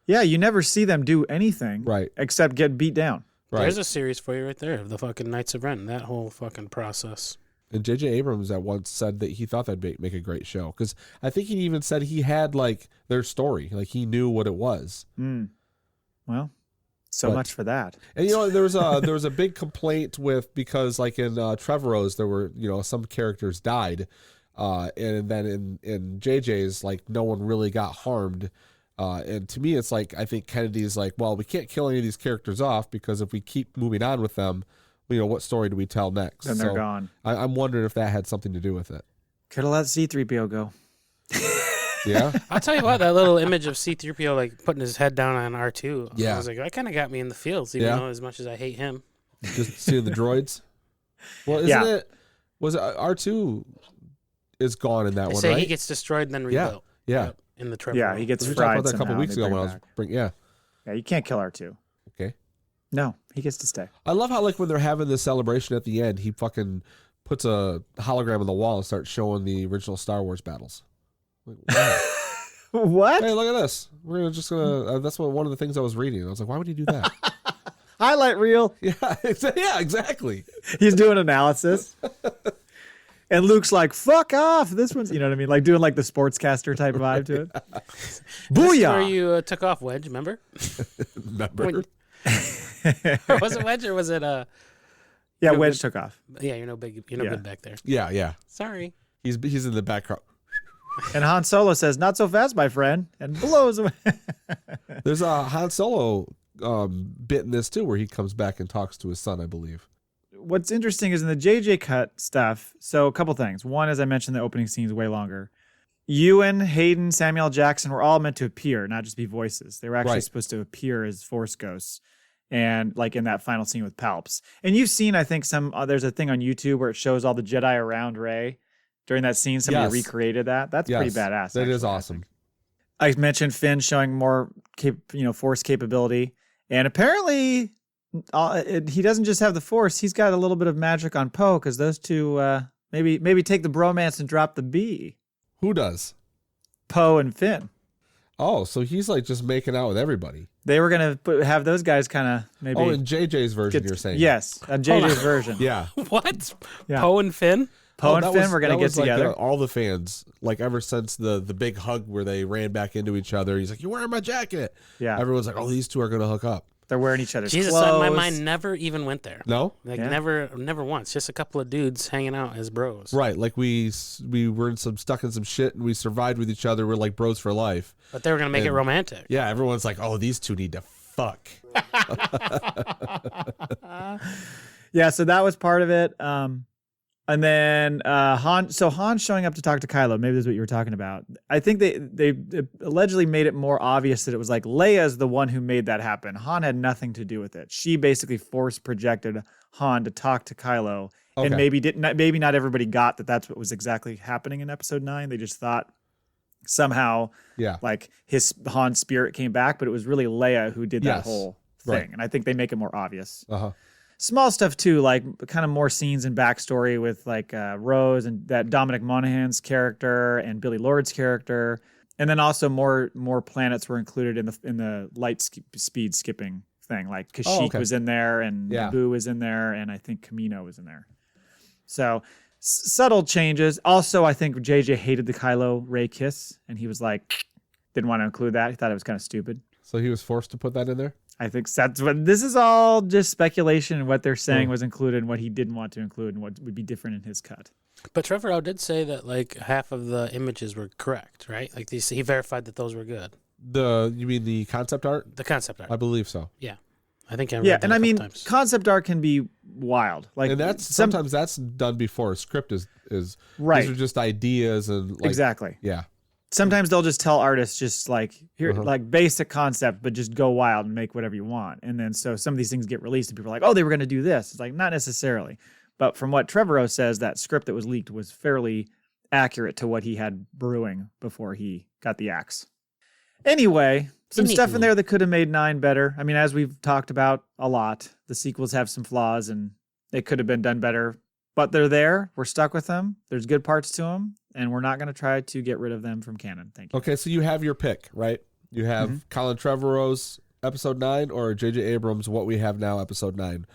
Yeah, you never see them do anything except get beat down. Right. There's a series for you right there, the fucking Knights of Ren, that whole fucking process. And J.J. Abrams at once said that he thought that'd make a great show because I think he even said he had like their story, like he knew what it was. Well, much for that. And there was a big complaint because like in Trevorrow's there were some characters died, and then in JJ's like no one really got harmed. And to me, it's like I think Kennedy's like, well, we can't kill any of these characters off because if we keep moving on with them, what story do we tell next? Then they're gone. I'm wondering if that had something to do with it. Could have let C-3PO go. Yeah. I'll tell you what, that little image of C-3PO like putting his head down on R2. Yeah. I was like, that kind of got me in the feels, even though as much as I hate him. Just seeing the droids. Well, isn't it? Was it R2 is gone in that They one, say right? he gets destroyed and then rebuilt. Yeah. Yep, in the Trevorrow. Yeah, he gets We fried talked about that a couple somehow, weeks they ago bring when I him was back. Yeah, you can't kill R2. Okay. No, he gets to stay. I love how like when they're having this celebration at the end, he fucking puts a hologram on the wall and starts showing the original Star Wars battles. Like, wow. What? Hey, look at this. We're just gonna. That's one of the things I was reading. I was like, why would he do that? Highlight reel. Yeah, exactly. He's doing analysis. And Luke's like, fuck off. This one's, you know what I mean? Like doing like the sportscaster type vibe to it. This is Booyah. where you took off Wedge, remember? Remember? Or was it Wedge or was it Yeah, Wedge took off. Yeah, you're no good back there. Yeah. Sorry. He's in the background. And Han Solo says, not so fast, my friend, and blows away. There's a Han Solo bit in this too, where he comes back and talks to his son, I believe. What's interesting is in the JJ cut stuff. So a couple things. One, as I mentioned, the opening scene is way longer. Ewan, Hayden, Samuel Jackson were all meant to appear, not just be voices. They were actually supposed to appear as Force ghosts. And like in that final scene with Palps. And you've seen, I think, there's a thing on YouTube where it shows all the Jedi around Rey. During that scene, somebody recreated that. That's pretty badass. That actually, is awesome. I mentioned Finn showing more Force capability. And apparently, he doesn't just have the Force. He's got a little bit of magic on Poe because those two maybe take the bromance and drop the B. Who does? Poe and Finn. Oh, so he's like just making out with everybody. They were going to have those guys kind of maybe. Oh, in JJ's version, you're saying? Yes, JJ's version. Yeah. What? Yeah. Poe and Finn? Poe and Finn were going to get together. Like, all the fans, like ever since the big hug where they ran back into each other, he's like, "You're wearing my jacket." Yeah. Everyone's like, "Oh, these two are going to hook up." They're wearing each other's Jesus, clothes. my mind never even went there. No? Like Yeah. never once. Just a couple of dudes hanging out as bros. Right. Like we were stuck in some shit and we survived with each other. We're like bros for life. But they were gonna make it romantic. Yeah. Everyone's like, "Oh, these two need to fuck." Yeah, so that was part of it. And then Han showing up to talk to Kylo, maybe that's what you were talking about. I think they allegedly made it more obvious that it was like Leia's the one who made that happen. Han had nothing to do with it. She basically force projected Han to talk to Kylo. Okay. And maybe not everybody got that that's what was exactly happening in episode 9. They just thought somehow like Han's spirit came back, but it was really Leia who did that whole thing. Right. And I think they make it more obvious. Uh-huh. Small stuff too, like kind of more scenes and backstory with like Rose and that Dominic Monaghan's character and Billy Lord's character, and then also more planets were included in the light speed skipping thing. Like Kashyyyk was in there, and Naboo was in there, and I think Kamino was in there. So subtle changes. Also, I think JJ hated the Kylo Rey kiss, and he was like, didn't want to include that. He thought it was kind of stupid. So he was forced to put that in there? I think that's what this is all just speculation and what they're saying was included and what he didn't want to include and what would be different in his cut. But Trevorrow did say that like half of the images were correct, right? Like he verified that those were good. You mean the concept art? The concept art. I believe so. Yeah. I think I read that and I mean, times. concept art can be wild. Like, And that's sometimes that's done before a script is right. These are just ideas and like, exactly. Yeah. Sometimes they'll just tell artists just like here, like basic concept, but just go wild and make whatever you want. And then so some of these things get released and people are like, oh, they were going to do this. It's like, not necessarily. But from what Trevorrow says, that script that was leaked was fairly accurate to what he had brewing before he got the axe. Anyway, some stuff in there that could have made 9 better. I mean, as we've talked about a lot, the sequels have some flaws and they could have been done better. But they're there. We're stuck with them. There's good parts to them. And we're not going to try to get rid of them from canon. Thank you. Okay, so you have your pick, right? You have Colin Trevorrow's episode 9 or J.J. Abrams' What We Have Now episode 9.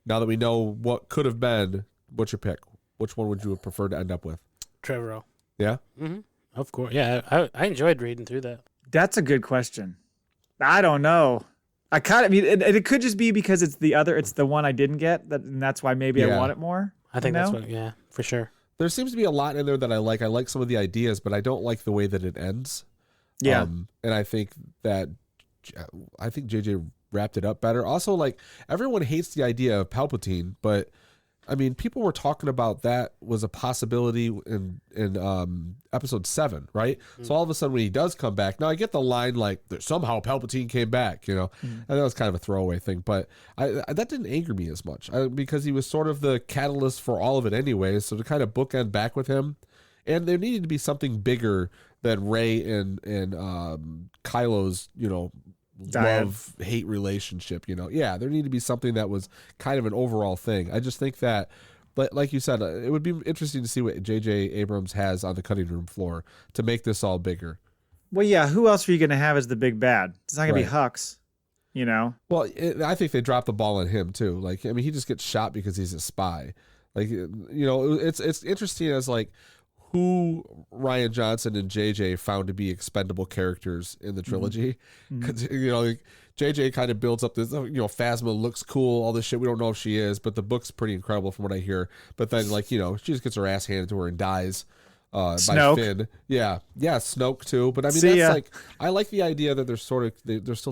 Now that we know what could have been, what's your pick? Which one would you have preferred to end up with? Trevorrow. Yeah? Mm-hmm. Of course. Yeah, I enjoyed reading through that. That's a good question. I don't know. I kind of mean it could just be because it's the one I didn't get, and that's why maybe I want it more. I think that's what, for sure. There seems to be a lot in there that I like. I like some of the ideas, but I don't like the way that it ends. Yeah. And I think JJ wrapped it up better. Also, like, everyone hates the idea of Palpatine, but I mean, people were talking about that was a possibility in episode 7, right? So all of a sudden when he does come back, now I get the line like somehow Palpatine came back, you know, and that was kind of a throwaway thing, but that didn't anger me as much because he was sort of the catalyst for all of it anyway. So to kind of bookend back with him, and there needed to be something bigger than Rey and Kylo's, you know, love-hate relationship, you know. Yeah, there needed to be something that was kind of an overall thing. I just think that, like you said, it would be interesting to see what J.J. Abrams has on the cutting room floor to make this all bigger. Well, yeah, who else are you going to have as the big bad? It's not going to be Hux, you know? Well, I think they dropped the ball on him, too. Like, I mean, he just gets shot because he's a spy. Like, you know, it's interesting as, like, who Rian Johnson and JJ found to be expendable characters in the trilogy. Because, you know, like, JJ kind of builds up this, you know, Phasma looks cool, all this shit. We don't know if she is, but the book's pretty incredible from what I hear. But then, like, you know, she just gets her ass handed to her and dies by Finn. Yeah, Snoke too. But I mean, that's like, I like the idea that they're still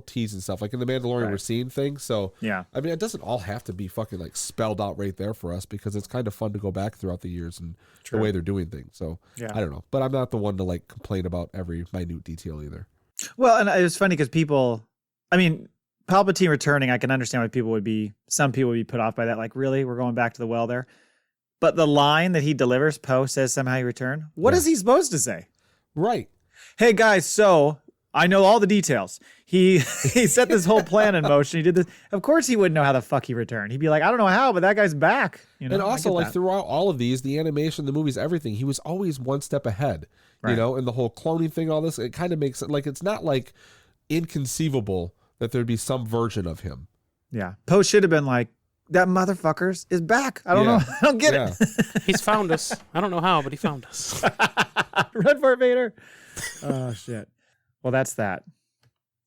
teasing stuff. Like in The Mandalorian, we're seeing things. So, yeah, I mean, it doesn't all have to be fucking like spelled out right there for us because it's kind of fun to go back throughout the years and the way they're doing things. So, I don't know. But I'm not the one to like complain about every minute detail either. Well, and it was funny because Palpatine returning, I can understand why some people would be put off by that. Like, really? We're going back to the well there? But the line that he delivers, Poe says somehow he returned. What is he supposed to say? Right. Hey, guys, so I know all the details. He set this whole plan in motion. He did this. Of course he wouldn't know how the fuck he returned. He'd be like, I don't know how, but that guy's back. You know? And also, like, throughout all of these, the animation, the movies, everything, he was always one step ahead. You know, and the whole cloning thing, all this, it kind of makes it like, it's not like inconceivable that there'd be some version of him. Yeah. Poe should have been like, that motherfucker is back. I don't know. I don't get it. He's found us. I don't know how, but he found us. Run for it, Vader. Oh, shit. Well, that's that.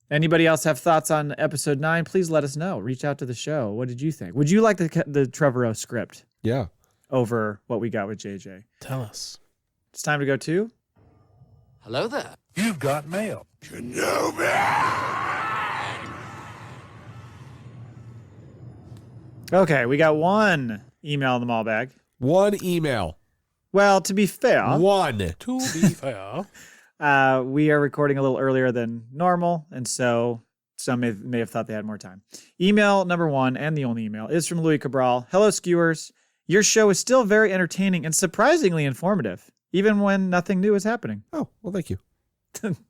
Anybody else have thoughts on episode 9? Please let us know. Reach out to the show. What did you think? Would you like the Trevorrow script? Yeah. Over what we got with JJ? Tell us. It's time to go to... Hello there. You've got mail. Kenobi! Okay, we got one email in the Maul Bag. One email. Well, to be fair... One. To be fair... we are recording a little earlier than normal, and so some may have thought they had more time. Email number 1, and the only email, is from Louis Cabral. Hello, skewers. Your show is still very entertaining and surprisingly informative, even when nothing new is happening. Oh, well, thank you.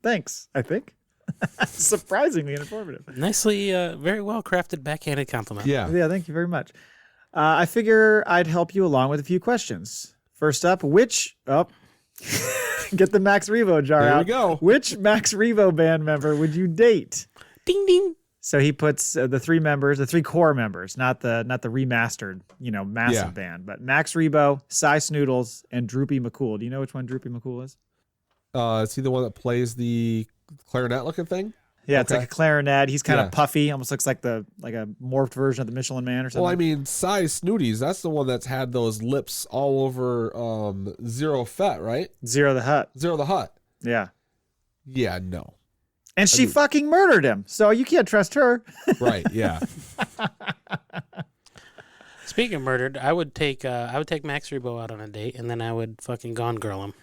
Thanks, I think. Surprisingly informative. Nicely, very well crafted backhanded compliment. Yeah. Yeah, thank you very much. I figure I'd help you along with a few questions. First up, which... Oh, get the Max Revo jar There out. we go. Which Max Revo band member would you date? Ding, ding. So he puts the 3 core members, not the remastered, massive band, but Max Rebo, Cy Snoodles, and Droopy McCool. Do you know which one Droopy McCool is? Is he the one that plays the clarinet looking thing? Yeah, it's like a clarinet. He's kind Yeah. of puffy, almost looks like a morphed version of the Michelin Man or something. Well, I mean, Cy Snooties, that's the one that's had those lips all over Zero Fett, right? Zero the Hutt. Zero the Hutt. Yeah. Yeah, no. And she fucking murdered him, so you can't trust her. Right, yeah. Speaking of murdered, I would take Max Rebo out on a date, and then I would fucking Gone Girl him.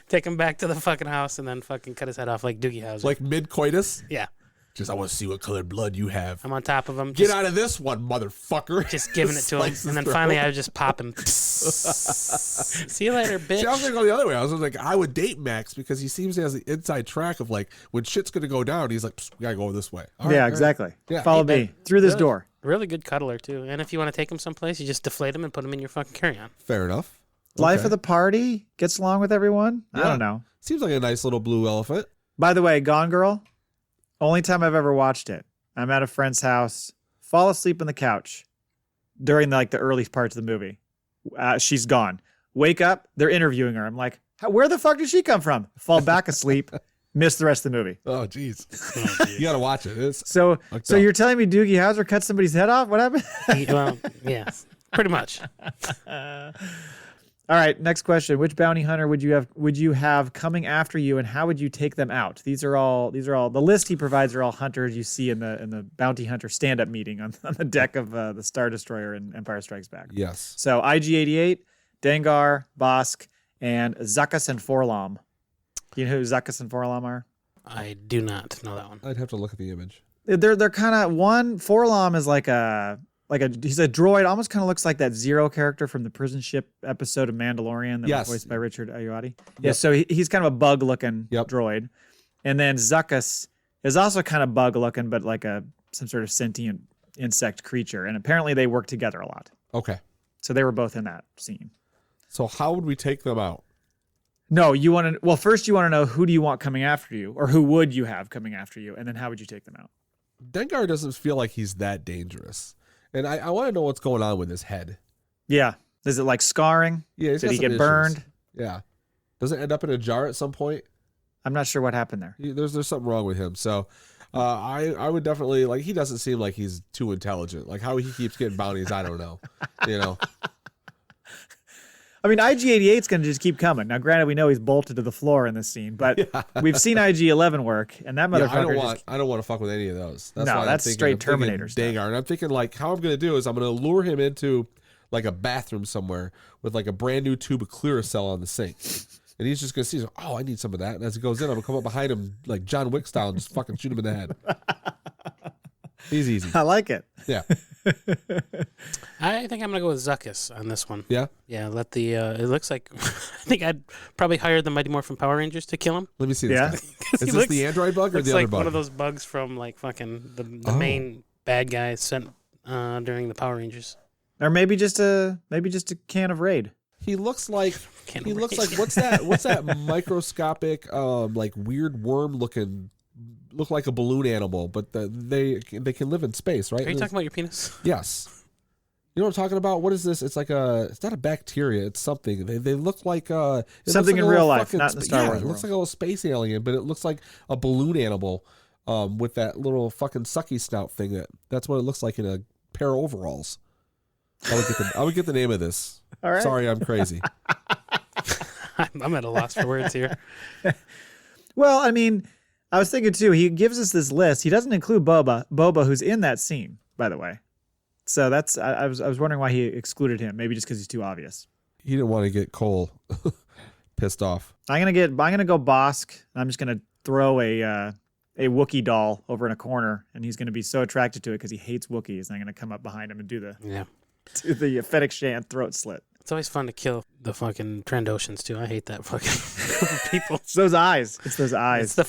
Take him back to the fucking house, and then fucking cut his head off like Doogie Howser. Like mid-coitus? Yeah. Just, I want to see what colored blood you have. I'm on top of him. Get out of this one, motherfucker. Just giving it to him, Slice his and then throat. finally I would just pop him. See you later, bitch. See, I was going to go the other way. I was like, I would date Max because he seems to have the inside track of like, when shit's going to go down, he's like, we got to go this way. All Yeah, right, exactly. Yeah. Follow me through this Really? door. Really good cuddler too. And if you want to take him someplace, you just deflate him and put him in your fucking carry-on. Fair enough. Life Okay. of the party, gets along with everyone. I Yeah. don't know. Seems like a nice little blue elephant. By the way, Gone Girl, only time I've ever watched it. I'm at a friend's house, fall asleep on the couch during the early parts of the movie. She's gone. Wake up, they're interviewing her. I'm like, where the fuck did she come from? Fall back asleep, miss the rest of the movie. Oh, jeez. You got to watch it. It's So fucked up. you're telling me Doogie Howser cut somebody's head off? What happened? Well, yeah, pretty much. All right, next question. Which bounty hunter would you have coming after you, and how would you take them out? These are all the list he provides are all hunters you see in the bounty hunter stand-up meeting on the deck of the Star Destroyer in Empire Strikes Back. Yes. So IG-88, Dengar, Bosk, and Zuckuss and Forlom. You know who Zuckuss and Forlom are? I do not know that one. I'd have to look at the image. They're kind of Forlom is he's a droid, almost kind of looks like that Zero character from the prison ship episode of Mandalorian that Yes. was voiced by Richard Ayoade. Yeah, Yep. so he's kind of a bug-looking Yep. droid. And then Zuckuss is also kind of bug-looking, but like some sort of sentient insect creature. And apparently they work together a lot. Okay. So they were both in that scene. So how would we take them out? No, first you want to know who do you want coming after you, or who would you have coming after you, and then how would you take them out? Dengar doesn't feel like he's that dangerous. And I want to know what's going on with his head. Yeah. Is it like scarring? Yeah, he's Did got he some get issues. burned? Yeah. Does it end up in a jar at some point? I'm not sure what happened there. There's something wrong with him. So I would definitely, he doesn't seem like he's too intelligent. Like how he keeps getting bounties, I don't know. I mean, IG-88's going to just keep coming. Now, granted, we know he's bolted to the floor in this scene, but we've seen IG-11 work, and that Yeah, motherfucker I don't want to fuck with any of those. No, why I'm that's thinking- straight I'm thinking Terminator stuff. Dengar. And I'm thinking like how I'm going to do is I'm going to lure him into like a bathroom somewhere with like a brand new tube of Clearasil on the sink. And he's just going to see, oh, I need some of that. And as he goes in, I'm going to come up behind him like John Wick style and just fucking shoot him in the head. He's easy. I like it. Yeah. I think I'm gonna go with Zuckuss on this one. Yeah? Yeah, let the. It looks like I think I'd probably hire the Mighty Morphin Power Rangers to kill him. Let me see this Yeah. guy. He Is this looks- the android bug or Looks the other like bug? one of those bugs from like fucking the Oh. main bad guy sent during the Power Rangers. Or maybe just a can of Raid. He looks like Can't he looks wait. like what's that microscopic like weird worm looking look like a balloon animal, but they can live in space, right? Are you talking about your penis? Yes. You know what I'm talking about? What is this? It's like it's not a bacteria. It's something. They look like something in real life, not in the Star Wars it world. looks like a little space alien, but it looks like a balloon animal with that little fucking sucky snout thing. That's what it looks like in a pair of overalls. I would get the name of this. All right. Sorry, I'm crazy. I'm at a loss for words here. Well, I mean, I was thinking too, he gives us this list. He doesn't include Boba, who's in that scene, by the way. So that's I was wondering why he excluded him. Maybe just because he's too obvious. He didn't want to get Cole pissed off. I'm gonna go Bosk. I'm just gonna throw a Wookiee doll over in a corner, and he's gonna be so attracted to it because he hates Wookiees. And I'm gonna come up behind him and do the Fennec Shand throat slit. It's always fun to kill the fucking Trandoshans too. I hate that fucking people. It's those eyes. It's those eyes. It's the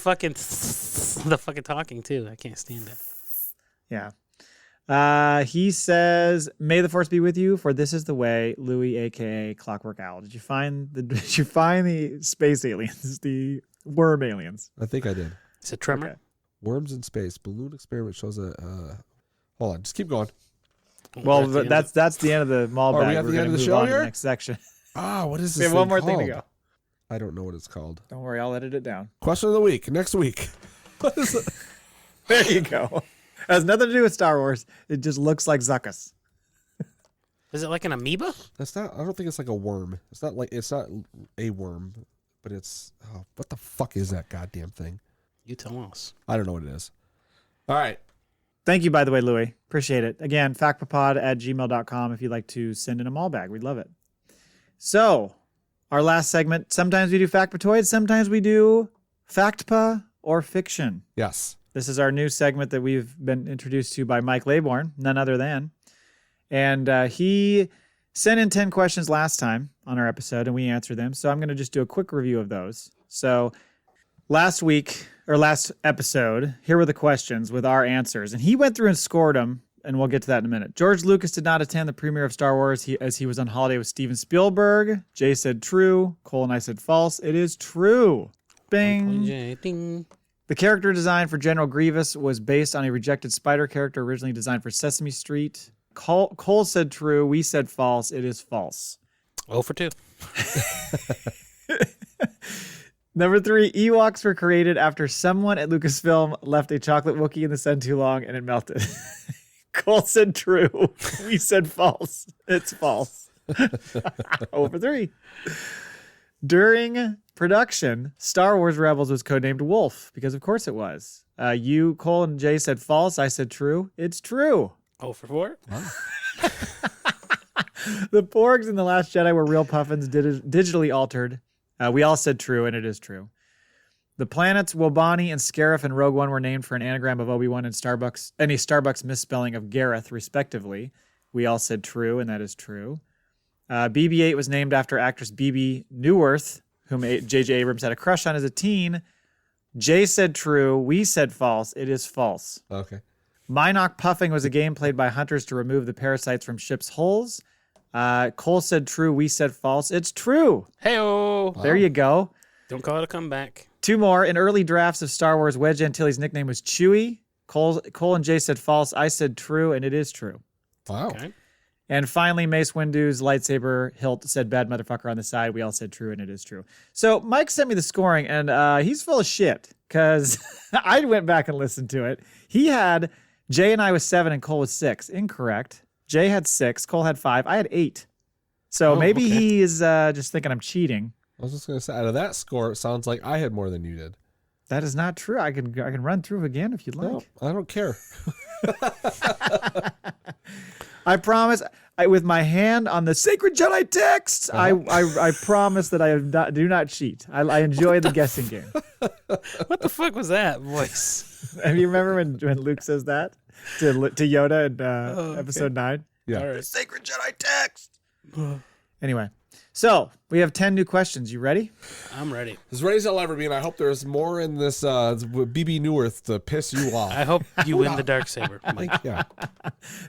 fucking talking too. I can't stand it. Yeah. He says, "May the force be with you, for this is the way." Louis, aka Clockwork Owl. Did you find the space aliens, the worm aliens? I think I did. Is it Tremor? Okay. Worms in space. Balloon experiment shows a. Hold on, just keep going. Well, that's the end of the Maul Bag. Are we at the end of the move show on to here? the next section. What is this? We have one more called? thing to go. I don't know what it's called. Don't worry, I'll edit it down. Question of the week next week. What is it? There you go. It has nothing to do with Star Wars. It just looks like Zuckuss. Is it like an amoeba? That's not. I don't think it's like a worm. It's not a worm, but it's. Oh, what the fuck is that goddamn thing? You tell us. I don't know what it is. All right. Thank you, by the way, Louis. Appreciate it. Again, factpapod@gmail.com if you'd like to send in a Maul Bag. We'd love it. So, our last segment. Sometimes we do Factpatoid. Sometimes we do Factpa or Fiction. Yes. This is our new segment that we've been introduced to by Mike Laybourne, none other than. And he sent in 10 questions last time on our episode, and we answered them. So I'm going to just do a quick review of those. So last episode, here were the questions with our answers. And he went through and scored them, and we'll get to that in a minute. George Lucas did not attend the premiere of Star Wars as he was on holiday with Steven Spielberg. Jay said true. Cole and I said false. It is true. Bing. Ding. The character design for General Grievous was based on a rejected spider character originally designed for Sesame Street. Cole said true. We said false. It is false. 0 for 2. Number 3, Ewoks were created after someone at Lucasfilm left a chocolate Wookiee in the sun too long and it melted. Cole said true. We said false. It's false. 0 for 3. During production, Star Wars Rebels was codenamed Wolf, because of course it was. You, Cole, and Jay said false. I said true. It's true. 0 for 4. Wow. The Porgs in The Last Jedi were real puffins, digitally altered. We all said true, and it is true. The planets Wobani and Scarif in Rogue One were named for an anagram of Obi-Wan and a Starbucks misspelling of Gareth, respectively. We all said true, and that is true. BB-8 was named after actress BB Newirth, whom J.J. Abrams had a crush on as a teen. Jay said true. We said false. It is false. Okay. Mynock puffing was a game played by hunters to remove the parasites from ships' hulls. Cole said true. We said false. It's true. Hey-o. There you go. Don't call it a comeback. 2 more. In early drafts of Star Wars, Wedge Antilles' nickname was Chewie. Cole and Jay said false. I said true, and it is true. Wow. Okay. And finally, Mace Windu's lightsaber hilt said bad motherfucker on the side. We all said true, and it is true. So Mike sent me the scoring, and he's full of shit because I went back and listened to it. He had Jay and I was 7 and Cole was 6. Incorrect. Jay had 6. Cole had 5. I had 8. So maybe okay. he is just thinking I'm cheating. I was just going to say, out of that score, it sounds like I had more than you did. That is not true. I can run through again if you'd like. No, I don't care. I promise, with my hand on the sacred Jedi texts, I promise that I do not cheat. I enjoy the guessing game. What the fuck was that voice? And you remember when Luke says that to Yoda in episode 9? Yeah. All right. Sacred Jedi text. Anyway, so we have 10 new questions. You ready? I'm ready. As ready as I'll ever be, and I hope there's more in this BB Newirth to piss you off. I hope you win the Darksaber, Mike. Yeah.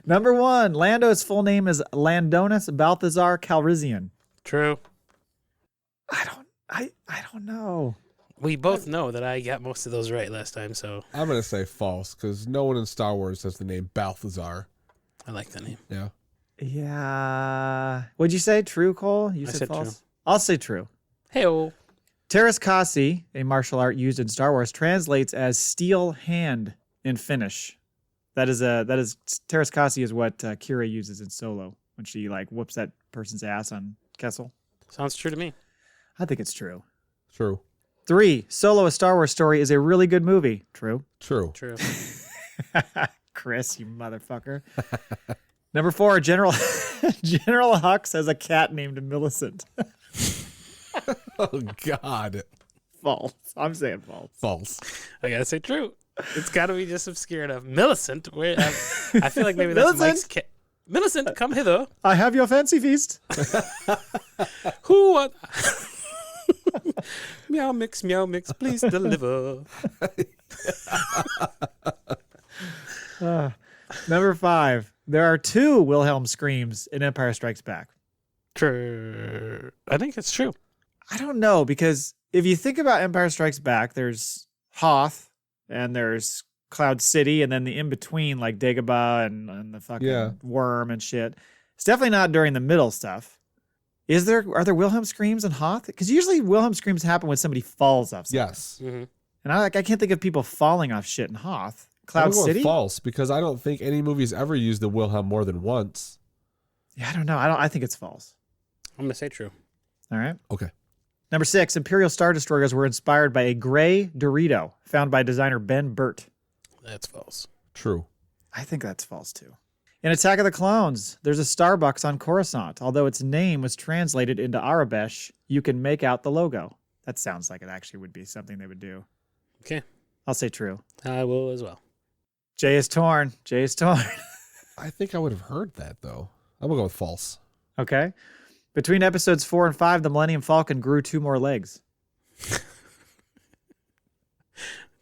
Number 1, Lando's full name is Landonus Balthazar Calrissian. True. I don't know. We both know that I got most of those right last time, so I'm going to say false because no one in Star Wars has the name Balthazar. I like that name. Yeah. Yeah. What'd you say? True, Cole? You I said said false? true. I'll say true. Hey-oh. Teras Kasi, a martial art used in Star Wars, translates as steel hand in Finnish. Teras Kasi is what Kira uses in Solo when she like whoops that person's ass on Kessel. Sounds true to me. I think it's true. True. 3. Solo: A Star Wars Story is a really good movie. True. True. True. Chris, you motherfucker. Number 4, General Hux has a cat named Millicent. Oh, God. False. I'm saying false. False. I gotta say true. It's gotta be just obscure enough. Millicent. I feel like maybe that's Mike's cat. Millicent, come hither. I have your fancy feast. Who what? Meow mix, please deliver. Number 5. There are 2 Wilhelm screams in Empire Strikes Back. True. I think it's true. I don't know, because if you think about Empire Strikes Back, there's Hoth and there's Cloud City, and then the in-between, like Dagobah and the fucking worm and shit. It's definitely not during the middle stuff. Are there Wilhelm screams in Hoth? Because usually Wilhelm screams happen when somebody falls off something. Yes. Mm-hmm. And I can't think of people falling off shit in Hoth. Cloud I'm going City? false because I don't think any movie's ever used the Wilhelm more than once. Yeah, I don't know. I think it's false. I'm gonna say true. All right. Okay. Number 6, Imperial Star Destroyers were inspired by a gray Dorito found by designer Ben Burt. That's false. True. I think that's false too. In Attack of the Clones, there's a Starbucks on Coruscant. Although its name was translated into Arabesh, you can make out the logo. That sounds like it actually would be something they would do. Okay. I'll say true. I will as well. Jay is torn. I think I would have heard that, though. I'm going to go with false. Okay. Between episodes 4 and 5, the Millennium Falcon grew 2 more legs.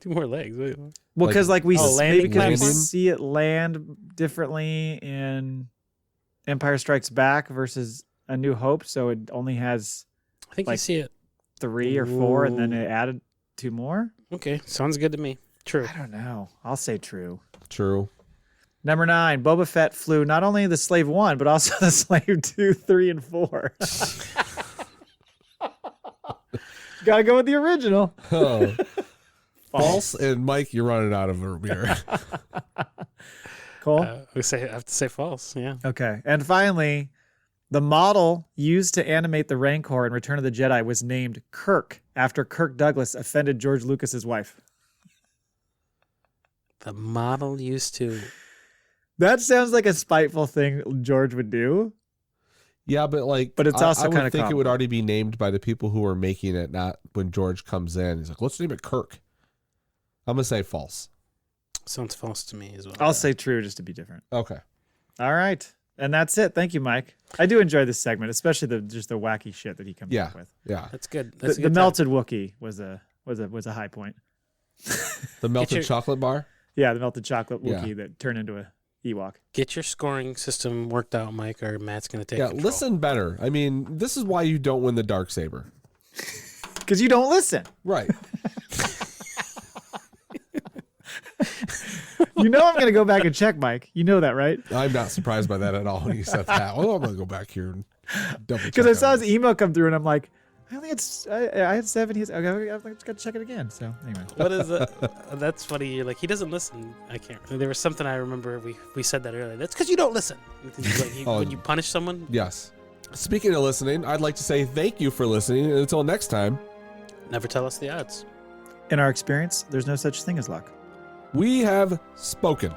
2 more legs. Wait. Well, because we landing platform? see it land differently in Empire Strikes Back versus A New Hope, so it only has I think you see it. 3 or 4, and then Ooh. it added 2 more. Okay, sounds good to me. True. I don't know. I'll say true. True. Number 9, Boba Fett flew not only the Slave 1, but also the Slave 2, 3, and 4. Gotta go with the original. Oh. False. And Mike, you're running out of a beer. Cole? I have to say false. Yeah. Okay. And finally, the model used to animate the Rancor in Return of the Jedi was named Kirk after Kirk Douglas offended George Lucas's wife. The model used to. That sounds like a spiteful thing George would do. Yeah, but But it's also I would kind of think common. it would already be named by the people who are making it, not when George comes in. He's like, let's name it Kirk. I'm going to say false. Sounds false to me as well. I'll say true just to be different. Okay. All right. And that's it. Thank you, Mike. I do enjoy this segment, especially the wacky shit that he comes up with. Yeah. That's good. That's a The good time. melted Wookiee was a high point. The melted chocolate bar? Yeah, the melted chocolate Yeah. Wookiee that turned into a Ewok. Get your scoring system worked out, Mike, or Matt's going to take Yeah, control. listen better. I mean, this is why you don't win the Darksaber. Because you don't listen. Right. You know I'm going to go back and check, Mike. You know that, right? I'm not surprised by that at all when you said that. Well, I'm going to go back here and double check. Because I saw on his this. email come through, and I'm like, I had 7. He's okay. I've got to check it again. So anyway, What is it? That's funny. You're like, he doesn't listen. I can't. There was something I remember. We said that earlier. That's because you don't listen. When you punish someone. Yes. Speaking of listening, I'd like to say thank you for listening. And until next time, Never tell us the odds. in our experience, there's no such thing as luck. we have spoken.